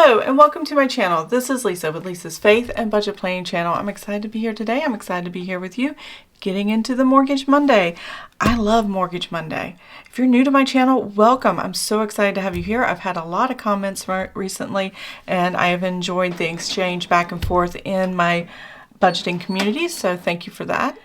Hello and welcome to my channel. This is Lisa with Lisa's Faith and Budget Planning channel. I'm excited to be here today. I'm excited to be here with you getting into the Mortgage Monday. I love Mortgage Monday. If you're new to my channel, welcome. I'm so excited to have you here. I've had a lot of comments recently and I have enjoyed the exchange back and forth in my budgeting community, so thank you for that.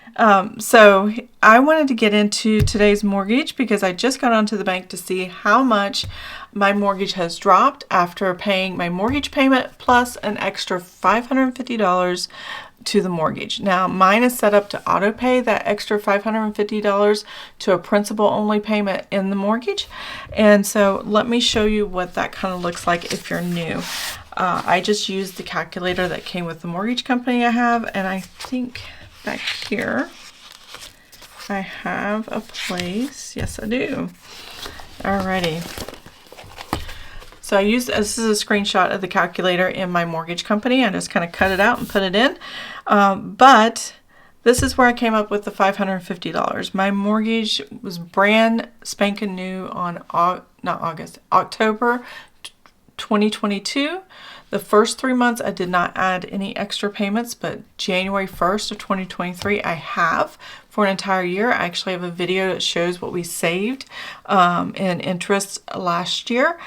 So I wanted to get into today's mortgage because I just got onto the bank to see how much my mortgage has dropped after paying my mortgage payment plus an extra $550 to the mortgage. Now mine is set up to auto pay that extra $550 to a principal only payment in the mortgage, and so let me show you what that kind of looks like if you're new. I just used the calculator that came with the mortgage company I have, and I think back here I have a place. Yes, I do. Alrighty. So I used, this is a screenshot of the calculator in my mortgage company. I just kind of cut it out and put it in. But this is where I came up with the $550. My mortgage was brand spanking new on October 2022. The first 3 months I did not add any extra payments, but January 1st of 2023 I have for an entire year. I actually have a video that shows what we saved in interest last year,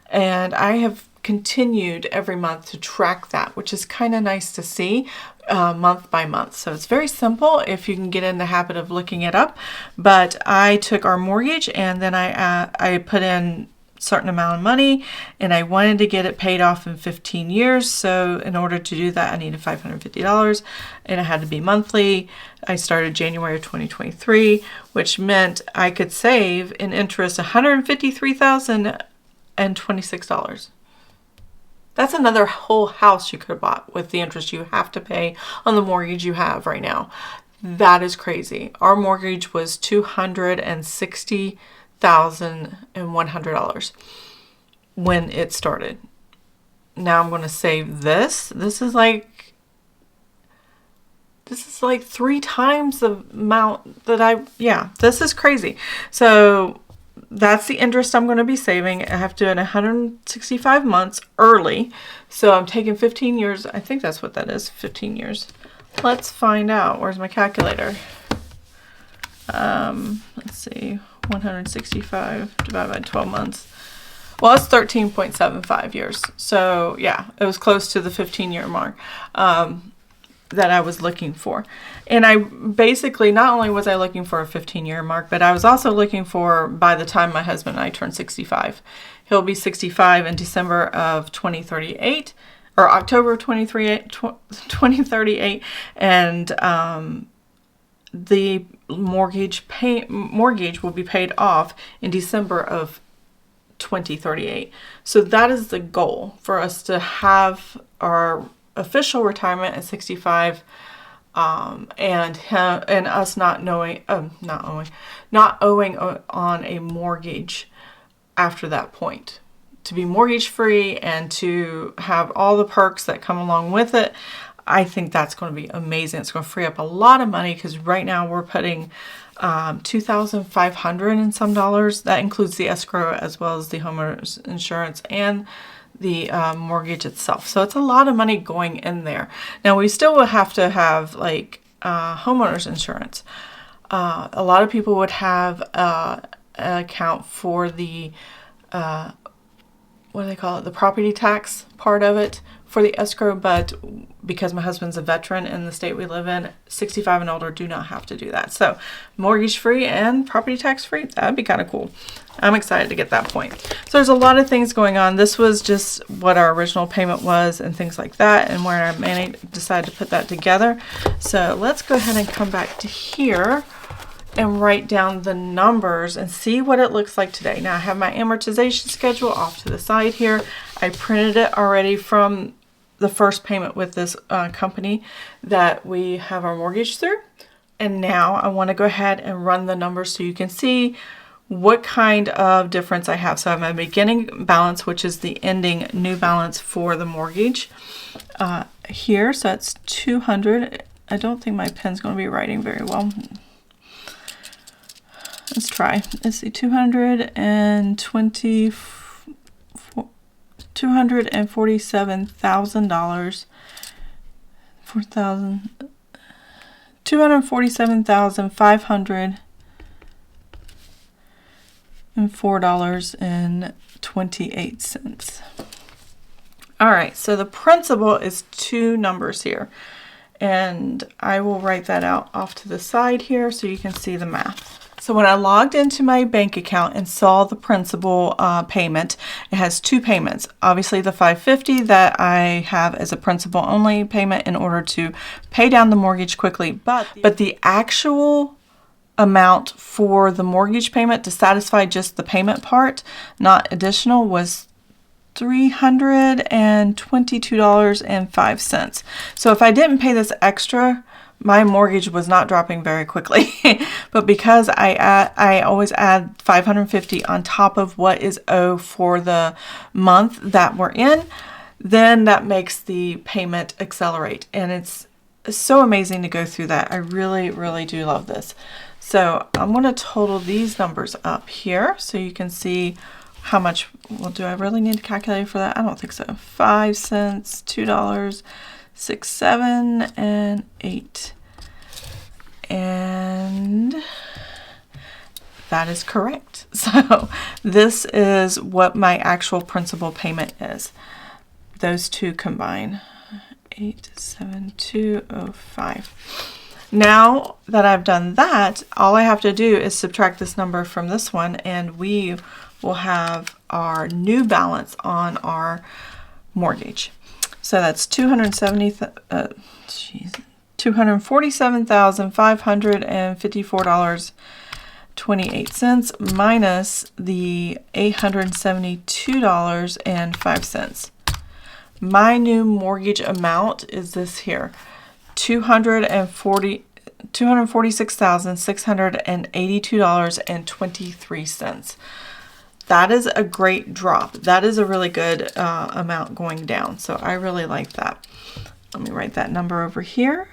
and I have continued every month to track that, which is kind of nice to see month by month. So it's very simple if you can get in the habit of looking it up. But I took our mortgage and then I put in certain amount of money, and I wanted to get it paid off in 15 years. So in order to do that, I needed $550, and it had to be monthly. I started January of 2023, which meant I could save in interest $153,026. That's another whole house you could have bought with the interest you have to pay on the mortgage you have right now. That is crazy. Our mortgage was $260,100 when it started. Now I'm going to save this. This is like 3 times the amount that this is crazy. So that's the interest I'm going to be saving. I have to do it 165 months early. So I'm taking 15 years. I think that's what that is, 15 years. Let's find out. Where's my calculator? Let's see. 165 divided by 12 months. Well, it's 13.75 years. So yeah, it was close to the 15-year mark that I was looking for. And I basically, not only was I looking for a 15-year mark, but I was also looking for by the time my husband and I turn 65. He'll be 65 in December of 2038 or October of 2038, and the mortgage will be paid off in December of 2038. So that is the goal, for us to have our official retirement at 65, and us not owing on a mortgage after that point, to be mortgage free and to have all the perks that come along with it. I think that's going to be amazing. It's going to free up a lot of money, because right now we're putting $2,500 and some dollars. That includes the escrow as well as the homeowner's insurance and the mortgage itself. So it's a lot of money going in there. Now we still will have to have like homeowner's insurance. A lot of people would have an account for the what do they call it? The property tax part of it for the escrow, but because my husband's a veteran in the state we live in, 65 and older do not have to do that. So mortgage free and property tax free, that'd be kind of cool. I'm excited to get that point. So there's a lot of things going on. This was just what our original payment was and things like that, and where I decided to put that together. So let's go ahead and come back to here and write down the numbers and see what it looks like today. Now I have my amortization schedule off to the side here. I printed it already from the first payment with this company that we have our mortgage through. And now I want to go ahead and run the numbers so you can see what kind of difference I have. So I have my beginning balance, which is the ending new balance for the mortgage here. So that's 200. I don't think my pen's going to be writing very well. Let's try. Let's see, 224 $247,000, $247,504.28. All right, so the principal is two numbers here, and I will write that out off to the side here so you can see the math. So when I logged into my bank account and saw the principal payment, it has two payments. Obviously the $550 that I have as a principal only payment in order to pay down the mortgage quickly, but the actual amount for the mortgage payment to satisfy just the payment part, not additional, was $322.05. So if I didn't pay this extra, my mortgage was not dropping very quickly. But because I always add $550 on top of what is owed for the month that we're in, then that makes the payment accelerate. And it's so amazing to go through that. I really, really do love this. So I'm going to total these numbers up here so you can see how much. Well, do I really need a calculator for that? I don't think so. 5 cents, $2, 6, 7, and 8. And that is correct. So this is what my actual principal payment is. Those two combine. 87205. Now that I've done that, all I have to do is subtract this number from this one, and we will have our new balance on our mortgage. So that's $247,554.28 minus the $872.05. My new mortgage amount is this here, $246,682.23. That is a great drop. That is a really good amount going down. So I really like that. Let me write that number over here.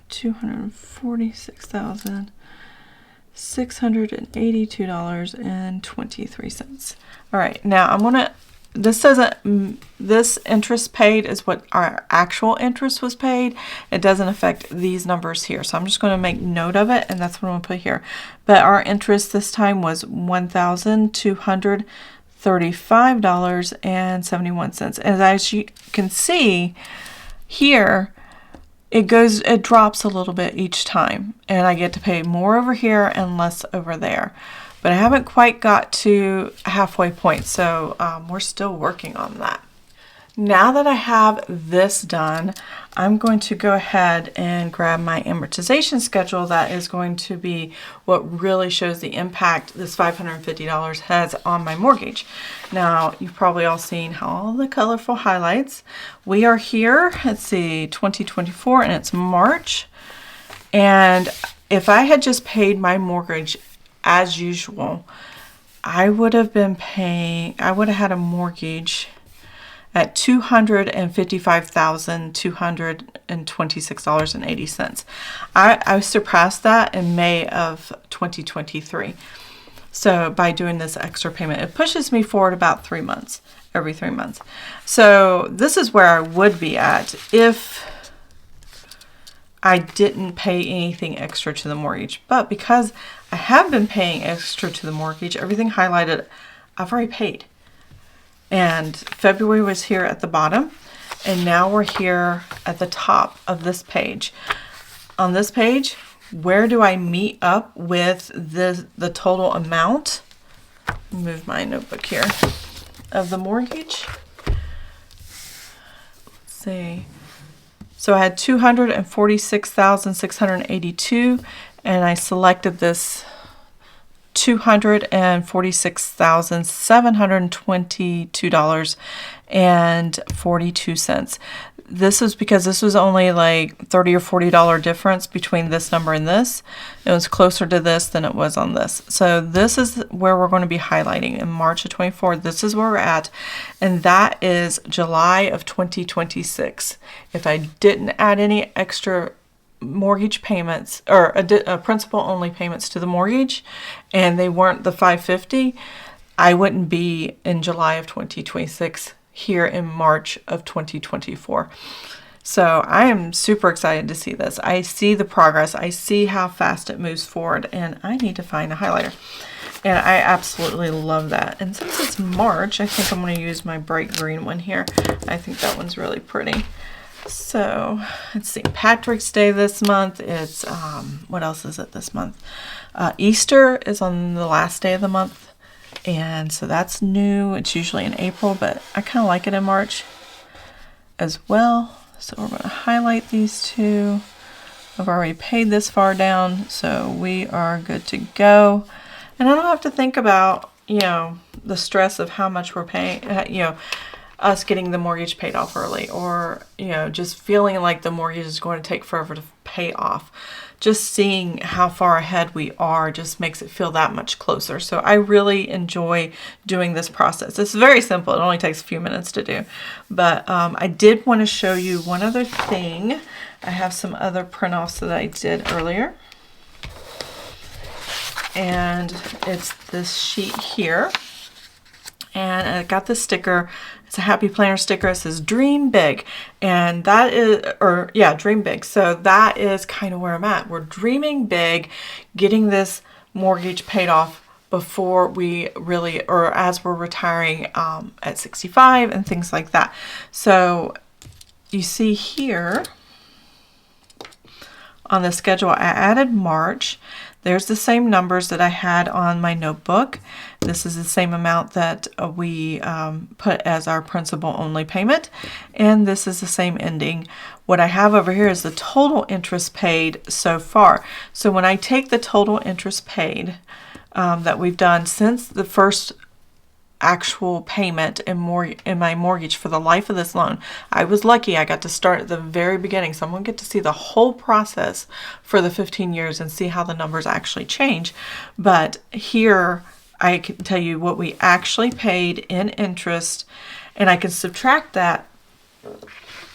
$246,682.23. All right, now I'm gonna, this interest paid is what our actual interest was paid. It doesn't affect these numbers here. So I'm just going to make note of it, and that's what I'm going to put here. But our interest this time was $1,235.71. And as you can see here, it drops a little bit each time, and I get to pay more over here and less over there. But I haven't quite got to halfway point, so we're still working on that. Now that I have this done, I'm going to go ahead and grab my amortization schedule. That is going to be what really shows the impact this $550 has on my mortgage. Now, you've probably all seen all the colorful highlights. We are here, let's see, 2024, and it's March. And if I had just paid my mortgage as usual, I would have had a mortgage at $255,226.80. I surpassed that in May of 2023. So by doing this extra payment, it pushes me forward about 3 months, every 3 months. So this is where I would be at if I didn't pay anything extra to the mortgage. But because I have been paying extra to the mortgage, everything highlighted, I've already paid. And February was here at the bottom, and now we're here at the top of this page. On this page, where do I meet up with the total amount? Move my notebook here of the mortgage. Let's see. So I had $246,682, and I selected this $246,722.42. This is because this was only like $30 or $40 difference between this number and this. It was closer to this than it was on this. So this is where we're going to be highlighting in March of 24. This is where we're at, and that is July of 2026. If I didn't add any extra mortgage payments or principal only payments to the mortgage, and they weren't the $550, I wouldn't be in July of 2026 here in March of 2024. So I am super excited to see this. I see the progress. I see how fast it moves forward, and I need to find a highlighter. And I absolutely love that. And since it's March, I think I'm going to use my bright green one here. I think that one's really pretty. So it's St. Patrick's Day this month. It's, what else is it this month? Easter is on the last day of the month. And so that's new. It's usually in April, but I kind of like it in March as well. So we're going to highlight these two. I've already paid this far down, so we are good to go. And I don't have to think about, you know, the stress of how much we're paying, you know, us getting the mortgage paid off early, or, you know, just feeling like the mortgage is going to take forever to pay off. Just seeing how far ahead we are just makes it feel that much closer. So I really enjoy doing this process. It's very simple. It only takes a few minutes to do. But I did want to show you one other thing. I have some other print-offs that I did earlier. And it's this sheet here. And I got this sticker. It's a happy planner sticker. It says dream big. And that is, or yeah, dream big. So that is kind of where I'm at. We're dreaming big, getting this mortgage paid off before we really, or as we're retiring at 65 and things like that. So you see here on the schedule, I added March. There's the same numbers that I had on my notebook. This is the same amount that we put as our principal only payment. And this is the same ending. What I have over here is the total interest paid so far. So when I take the total interest paid that we've done since the first actual payment in my mortgage for the life of this loan. I was lucky I got to start at the very beginning, so I'm going to get to see the whole process for the 15 years and see how the numbers actually change. But here I can tell you what we actually paid in interest, and I can subtract that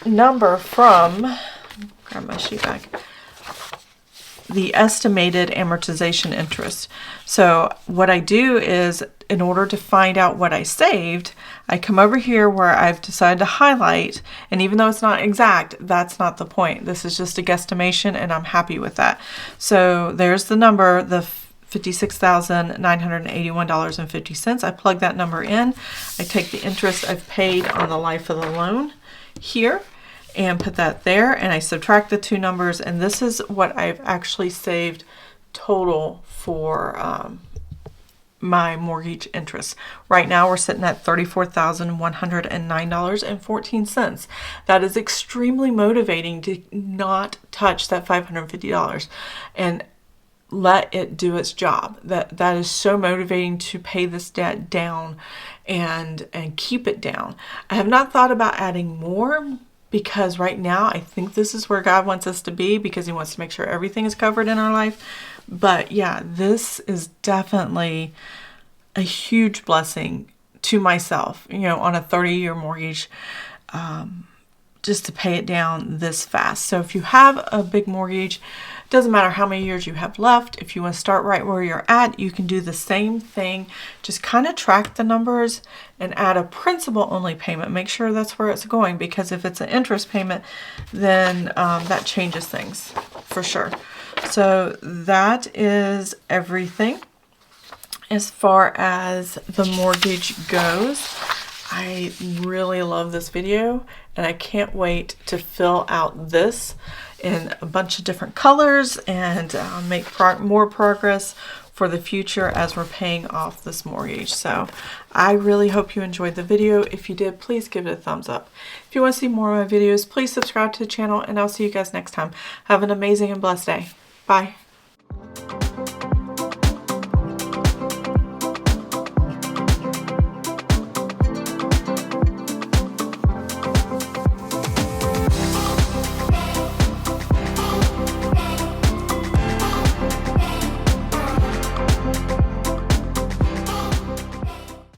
number from, grab my sheet back, the estimated amortization interest. So what I do is, in order to find out what I saved, I come over here where I've decided to highlight, and even though it's not exact, that's not the point. This is just a guesstimation, and I'm happy with that. So there's the number, the $56,981.50. I plug that number in. I take the interest I've paid on the life of the loan here and put that there, and I subtract the two numbers, and this is what I've actually saved total for my mortgage interest. Right now we're sitting at $34,109.14. That is extremely motivating to not touch that $550 and let it do its job. That is so motivating to pay this debt down and keep it down. I have not thought about adding more, because right now I think this is where God wants us to be, because he wants to make sure everything is covered in our life. But yeah, this is definitely a huge blessing to myself, you know, on a 30-year mortgage, just to pay it down this fast. So if you have a big mortgage, it doesn't matter how many years you have left. If you want to start right where you're at, you can do the same thing. Just kind of track the numbers and add a principal only payment. Make sure that's where it's going, because if it's an interest payment, then that changes things for sure. So that is everything as far as the mortgage goes. I really love this video, and I can't wait to fill out this in a bunch of different colors and make more progress for the future as we're paying off this mortgage. So I really hope you enjoyed the video. If you did, please give it a thumbs up. If you want to see more of my videos, please subscribe to the channel, and I'll see you guys next time. Have an amazing and blessed day. Bye.